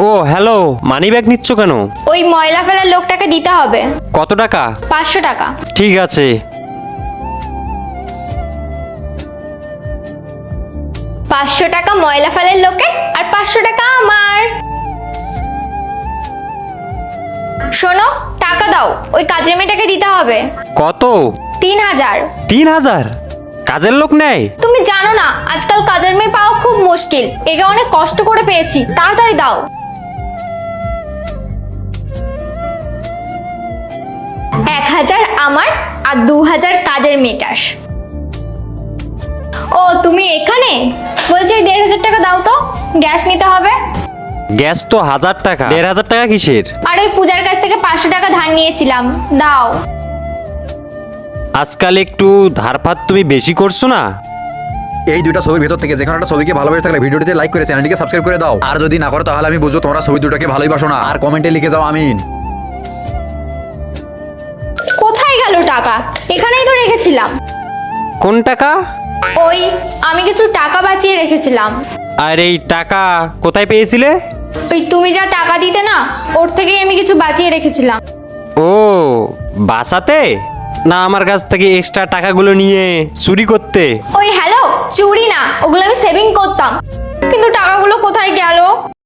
ও hello, money bag নিচ্ছ কেন? ওই ময়লা ফেলার লোকটাকে দিতে হবে। কত টাকা? 500 টাকা। ঠিক আছে। 500 টাকা ময়লা ফেলার লোকের আর 500 টাকা আমার। শোনো, টাকা দাও, ওই কাজের মেয়েটাকে দিতে হবে। কত? 3000। 3000? কাজের লোক নেয়? তুমি জানো না আজকাল কাজের মেয়ে পাওয়া খুব মুশকিল, একে অনেক কষ্ট করে পেয়েছি, তাড়াতাড়ি দাও। 1000 আমার আর 2000 কাজের মেয়েটার। ও তুমি এখানে? বলছি 1500 টাকা দাও তো, গ্যাস নিতে হবে। গ্যাস তো 1000 টাকা, 1500 টাকা কিসের? আর ওই পূজার কাছ থেকে 500 টাকা ধার নিয়েছিলাম, দাও। আজকাল একটু ধারপাত তুমি বেশি করছো না? এই দুইটা ছবির ভেতর থেকে যেখানে একটা ছবিকে ভালোবেসে থাকলে ভিডিওটিতে লাইক করে চ্যানেলটিকে সাবস্ক্রাইব করে দাও। আর যদি না করো তাহলে আমি বুঝবো তোমরা ছবি দুটোকে ভালোইবাসো না। আর কমেন্টে লিখে যাও আমিন। কোথায় গেল টাকা? এখানেই তো রেখেছিলাম। কোন টাকা? ওই আমি কিছু টাকা বাঁচিয়ে রেখেছিলাম। আর এই টাকা কোথায় পেয়েছিলে? ওই তুমি যা টাকা দিতে না, ওর থেকেই আমি কিছু বাঁচিয়ে রেখেছিলাম। ও, বাসাতে না আমার কাছ থেকে এক্সট্রা টাকাগুলো নিয়ে চুরি করতে? ওই হ্যালো, চুরি না, ওগুলো আমি সেভিং করতাম, কিন্তু টাকাগুলো কোথায় গেল?